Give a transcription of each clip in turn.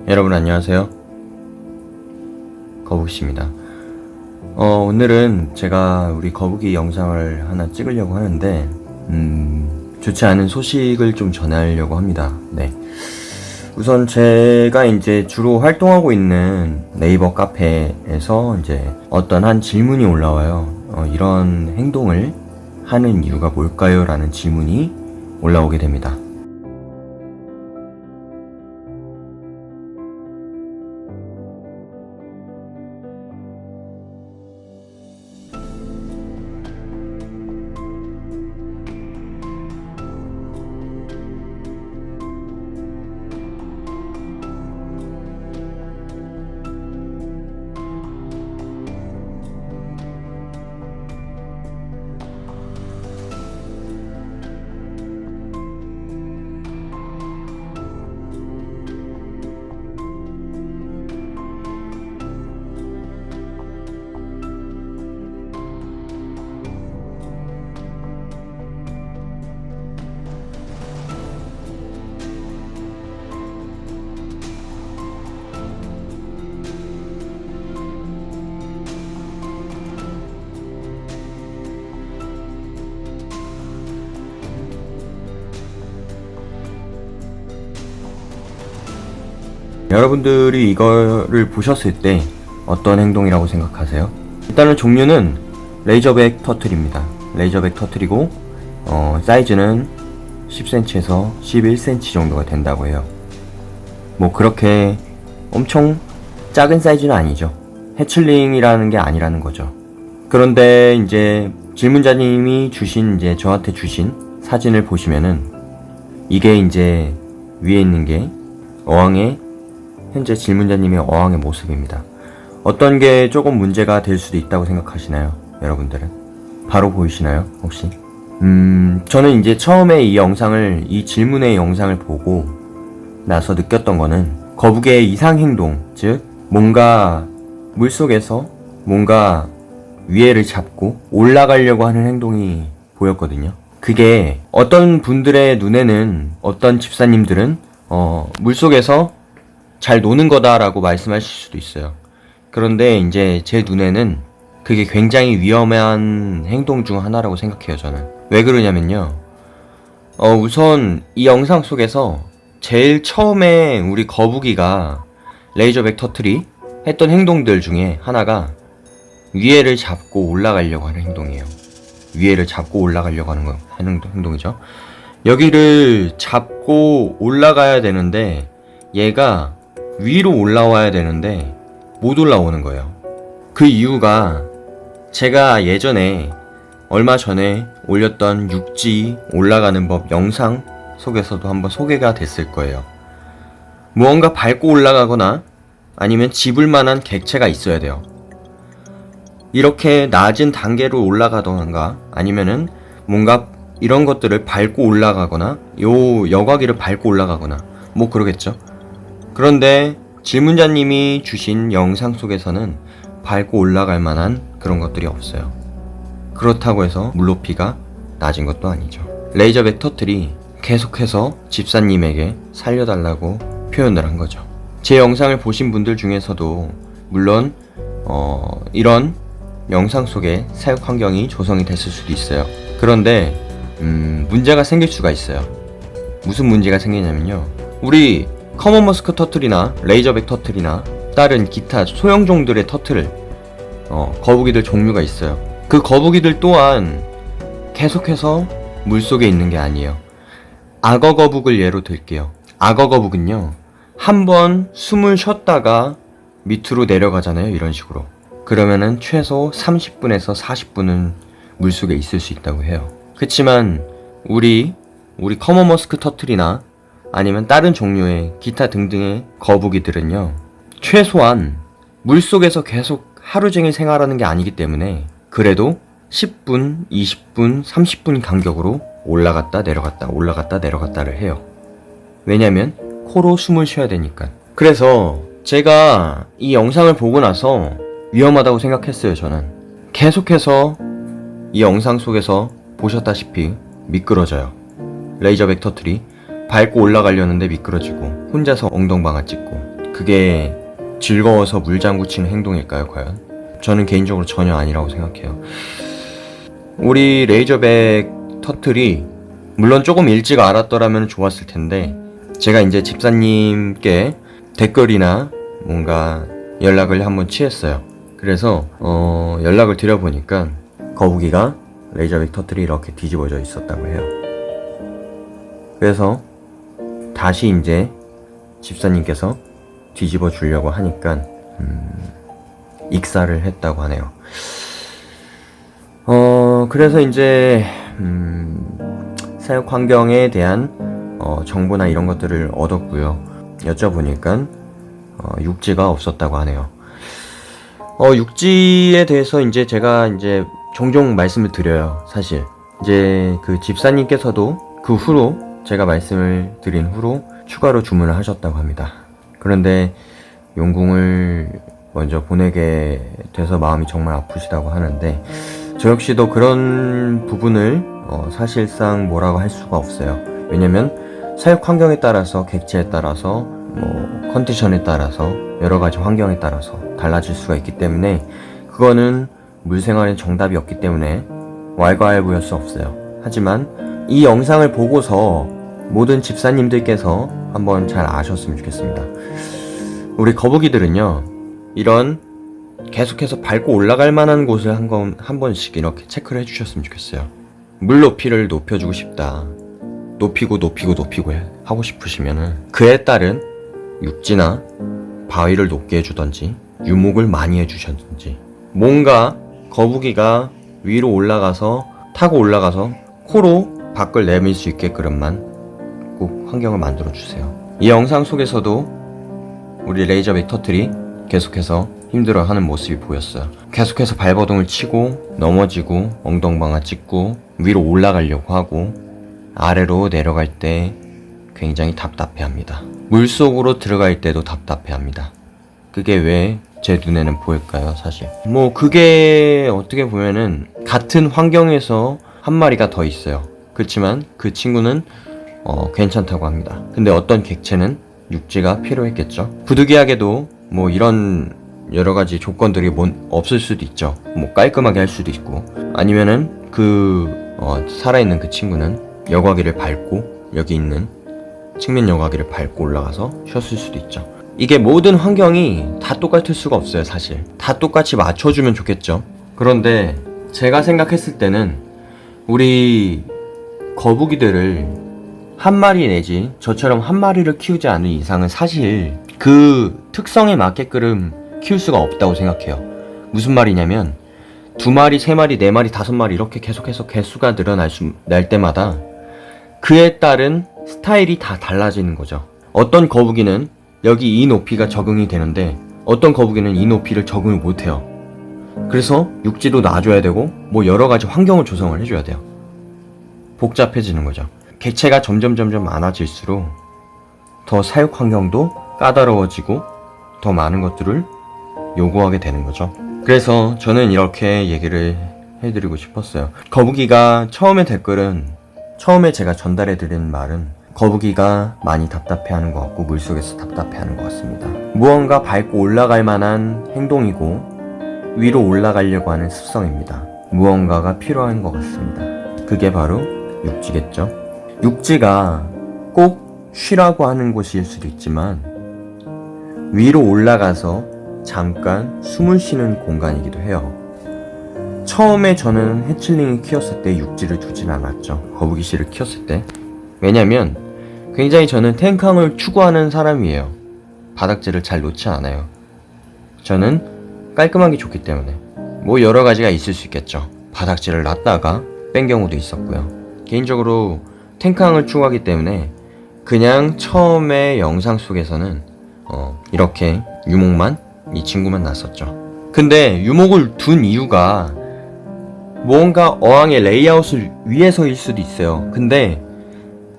여러분 안녕하세요. 거북씨입니다. 오늘은 제가 우리 거북이 영상을 하나 찍으려고 하는데 좋지 않은 소식을 좀 전하려고 합니다. 네. 우선 제가 이제 주로 활동하고 있는 네이버 카페에서 이제 어떤 한 질문이 올라와요. 이런 행동을 하는 이유가 뭘까요? 라는 질문이 올라오게 됩니다. 여러분들이 이거를 보셨을 때 어떤 행동이라고 생각하세요? 일단은 종류는 레이저백 터틀입니다. 레이저백 터틀이고 사이즈는 10cm에서 11cm 정도가 된다고 해요. 뭐 그렇게 엄청 작은 사이즈는 아니죠. 해칠링이라는 게 아니라는 거죠. 그런데 이제 질문자님이 이제 저한테 주신 사진을 보시면은 이게 이제 위에 있는 게 현재 질문자님의 어항의 모습입니다. 어떤 게 조금 문제가 될 수도 있다고 생각하시나요? 여러분들은? 바로 보이시나요? 혹시? 저는 이제 처음에 이 질문의 영상을 보고 나서 느꼈던 거는 거북이의 이상 행동, 즉 뭔가 물속에서 뭔가 위에를 잡고 올라가려고 하는 행동이 보였거든요. 그게 어떤 분들의 눈에는, 어떤 집사님들은 물속에서 잘 노는 거다라고 말씀하실 수도 있어요. 그런데 이제 제 눈에는 그게 굉장히 위험한 행동 중 하나라고 생각해요, 저는. 왜 그러냐면요. 우선 이 영상 속에서 제일 처음에 우리 거북이가 레이저백 터틀이 했던 행동들 중에 하나가 위에를 잡고 올라가려고 하는 행동이에요. 위에를 잡고 올라가려고 하는 행동이죠. 여기를 잡고 올라가야 되는데 얘가 위로 올라와야 되는데 못 올라오는 거예요. 그 이유가 제가 예전에 얼마 전에 올렸던 육지 올라가는 법 영상 속에서도 한번 소개가 됐을 거예요. 무언가 밟고 올라가거나 아니면 짚을 만한 객체가 있어야 돼요. 이렇게 낮은 단계로 올라가던가 아니면은 뭔가 이런 것들을 밟고 올라가거나 여과기를 밟고 올라가거나 뭐 그러겠죠. 그런데 질문자님이 주신 영상 속에서는 밟고 올라갈 만한 그런 것들이 없어요. 그렇다고 해서 물높이가 낮은 것도 아니죠. 레이저백 터틀이 계속해서 집사님에게 살려달라고 표현을 한 거죠. 제 영상을 보신 분들 중에서도 물론 이런 영상 속에 사육 환경이 조성이 됐을 수도 있어요. 그런데 문제가 생길 수가 있어요. 무슨 문제가 생기냐면요. 우리 커먼 머스크 터틀이나 레이저백 터틀이나 다른 기타 소형종들의 터틀 거북이들 종류가 있어요. 그 거북이들 또한 계속해서 물속에 있는 게 아니에요. 악어 거북을 예로 들게요. 악어 거북은요, 한번 숨을 쉬었다가 밑으로 내려가잖아요. 이런 식으로. 그러면은 최소 30분에서 40분은 물속에 있을 수 있다고 해요. 그치만 우리 커먼 머스크 터틀이나 아니면 다른 종류의 기타 등등의 거북이들은요, 최소한 물속에서 계속 하루 종일 생활하는 게 아니기 때문에 그래도 10분, 20분, 30분 간격으로 올라갔다 내려갔다를 해요. 왜냐면 코로 숨을 쉬어야 되니까. 그래서 제가 이 영상을 보고 나서 위험하다고 생각했어요. 저는 계속해서 이 영상 속에서 보셨다시피 미끄러져요. 레이저백 터틀이 밟고 올라가려는데 미끄러지고 혼자서 엉덩방아 찍고 그게 즐거워서 물장구 치는 행동일까요, 과연? 저는 개인적으로 전혀 아니라고 생각해요. 우리 레이저백 터틀이 물론 조금 일찍 알았더라면 좋았을 텐데, 제가 이제 집사님께 댓글이나 뭔가 연락을 한번 취했어요. 그래서 연락을 드려보니까 거북이가 레이저백 터틀이 이렇게 뒤집어져 있었다고 해요. 그래서 다시 이제 집사님께서 뒤집어 주려고 하니까 익사를 했다고 하네요. 그래서 이제 사육 환경에 대한 정보나 이런 것들을 얻었고요. 여쭤보니까 육지가 없었다고 하네요. 육지에 대해서 이제 제가 이제 종종 말씀을 드려요. 사실 이제 그 집사님께서도 그 후로 제가 말씀을 드린 후로 추가로 주문을 하셨다고 합니다. 그런데 용궁을 먼저 보내게 돼서 마음이 정말 아프시다고 하는데, 저 역시도 그런 부분을 사실상 뭐라고 할 수가 없어요. 왜냐면 사육 환경에 따라서, 객체에 따라서, 뭐 컨디션에 따라서, 여러가지 환경에 따라서 달라질 수가 있기 때문에 그거는 물생활의 정답이 없기 때문에 왈가왈부할 수 없어요. 하지만 이 영상을 보고서 모든 집사님들께서 한번 잘 아셨으면 좋겠습니다. 우리 거북이들은요, 이런 계속해서 밟고 올라갈 만한 곳을 한 번씩 이렇게 체크를 해주셨으면 좋겠어요. 물 높이를 높여주고 싶다, 높이고 하고 싶으시면은 그에 따른 육지나 바위를 높게 해주던지 유목을 많이 해주셨든지, 뭔가 거북이가 위로 올라가서 타고 올라가서 코로 밖을 내밀 수 있게끔만 꼭 환경을 만들어 주세요. 이 영상 속에서도 우리 레이저백 터틀이 계속해서 힘들어하는 모습이 보였어요. 계속해서 발버둥을 치고 넘어지고 엉덩방아 찍고 위로 올라가려고 하고 아래로 내려갈 때 굉장히 답답해합니다. 물속으로 들어갈 때도 답답해합니다. 그게 왜 제 눈에는 보일까요, 사실? 뭐 그게 어떻게 보면은 같은 환경에서 한 마리가 더 있어요. 그렇지만 그 친구는 괜찮다고 합니다. 근데 어떤 객체는 육지가 필요했겠죠. 부득이하게도 뭐 이런 여러가지 조건들이 없을 수도 있죠. 뭐 깔끔하게 할 수도 있고, 아니면은 살아있는 그 친구는 여과기를 밟고, 여기 있는 측면 여과기를 밟고 올라가서 쉬었을 수도 있죠. 이게 모든 환경이 다 똑같을 수가 없어요. 사실 다 똑같이 맞춰주면 좋겠죠. 그런데 제가 생각했을 때는 우리 거북이들을 한 마리 내지 저처럼 한 마리를 키우지 않은 이상은 사실 그 특성에 맞게끔 키울 수가 없다고 생각해요. 무슨 말이냐면 2마리, 3마리, 4마리, 5마리 이렇게 계속해서 개수가 날 때마다 그에 따른 스타일이 다 달라지는 거죠. 어떤 거북이는 여기 이 높이가 적응이 되는데 어떤 거북이는 이 높이를 적응을 못해요. 그래서 육지도 놔줘야 되고 뭐 여러가지 환경을 조성을 해줘야 돼요. 복잡해지는 거죠. 객체가 점점 많아질수록 더 사육 환경도 까다로워지고 더 많은 것들을 요구하게 되는 거죠. 그래서 저는 이렇게 얘기를 해드리고 싶었어요. 거북이가 처음에 제가 전달해드린 말은 거북이가 많이 답답해하는 것 같고 물속에서 답답해하는 것 같습니다. 무언가 밟고 올라갈 만한 행동이고 위로 올라가려고 하는 습성입니다. 무언가가 필요한 것 같습니다. 그게 바로 육지겠죠. 육지가 꼭 쉬라고 하는 곳일 수도 있지만 위로 올라가서 잠깐 숨을 쉬는 공간이기도 해요. 처음에 저는 해칠링을 키웠을 때 육지를 두진 않았죠. 거북이씨를 키웠을 때. 왜냐면 굉장히 저는 탱캉을 추구하는 사람이에요. 바닥재를 잘 놓지 않아요. 저는 깔끔하기 좋기 때문에. 뭐 여러 가지가 있을 수 있겠죠. 바닥재를 놨다가 뺀 경우도 있었고요. 개인적으로 탱캉을 추구하기 때문에 그냥 처음에 영상 속에서는 이렇게 유목만, 이 친구만 놨었죠. 근데 유목을 둔 이유가 뭔가 어항의 레이아웃을 위해서일 수도 있어요. 근데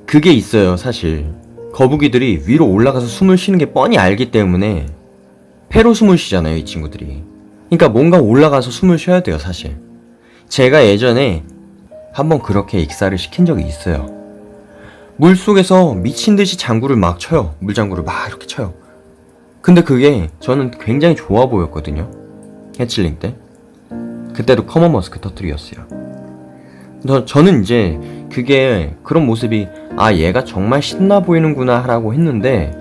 그게 있어요. 사실 거북이들이 위로 올라가서 숨을 쉬는 게 뻔히 알기 때문에 폐로 숨을 쉬잖아요, 이 친구들이. 그러니까 뭔가 올라가서 숨을 쉬어야 돼요. 사실 제가 예전에 한번 그렇게 익사를 시킨 적이 있어요. 물속에서 미친듯이 장구를 막 쳐요. 물장구를 막 이렇게 쳐요. 근데 그게 저는 굉장히 좋아 보였거든요. 해칠링 때. 그때도 커먼 머스크 터트리였어요. 저는 이제 그게 그런 모습이 아 얘가 정말 신나 보이는구나 라고 했는데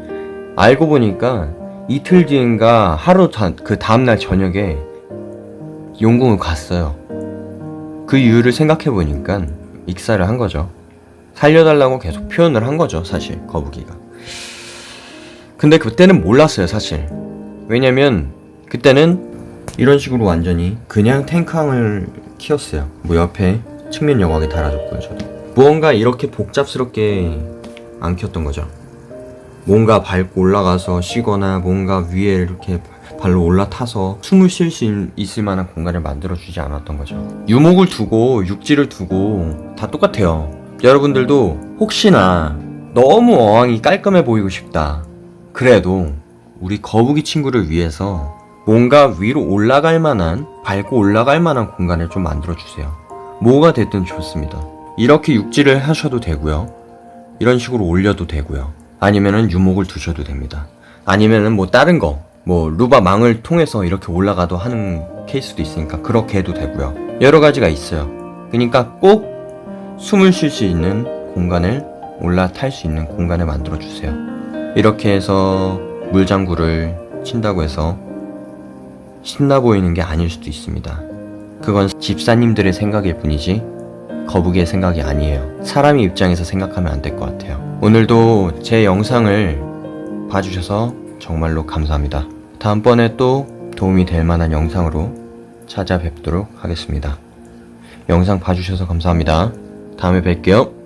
알고 보니까 이틀 뒤인가 그 다음날 저녁에 용궁을 갔어요. 그 이유를 생각해 보니까 익사를 한 거죠. 살려달라고 계속 표현을 한 거죠, 사실 거북이가. 근데 그때는 몰랐어요, 사실. 왜냐면 그때는 이런 식으로 완전히 그냥 탱크항을 키웠어요. 뭐 옆에 측면 여과기 달아줬고요, 저도. 무언가 이렇게 복잡스럽게 안 키웠던 거죠. 뭔가 밟고 올라가서 쉬거나 뭔가 위에 이렇게 발로 올라타서 숨을 쉴 수 있을 만한 공간을 만들어주지 않았던 거죠. 유목을 두고 육지를 두고 다 똑같아요. 여러분들도 혹시나 너무 어항이 깔끔해 보이고 싶다. 그래도 우리 거북이 친구를 위해서 뭔가 위로 올라갈 만한, 밟고 올라갈 만한 공간을 좀 만들어주세요. 뭐가 됐든 좋습니다. 이렇게 육지를 하셔도 되고요. 이런 식으로 올려도 되고요. 아니면은 유목을 두셔도 됩니다. 아니면은 뭐 다른 거, 뭐 루바 망을 통해서 이렇게 올라가도 하는 케이스도 있으니까 그렇게 해도 되고요. 여러 가지가 있어요. 그러니까 꼭 숨을 쉴 수 있는 공간을 올라탈 수 있는 공간을 만들어 주세요. 이렇게 해서 물장구를 친다고 해서 신나 보이는 게 아닐 수도 있습니다. 그건 집사님들의 생각일 뿐이지 거북이의 생각이 아니에요. 사람의 입장에서 생각하면 안 될 것 같아요. 오늘도 제 영상을 봐주셔서 정말로 감사합니다. 다음번에 또 도움이 될 만한 영상으로 찾아뵙도록 하겠습니다. 영상 봐주셔서 감사합니다. 다음에 뵐게요.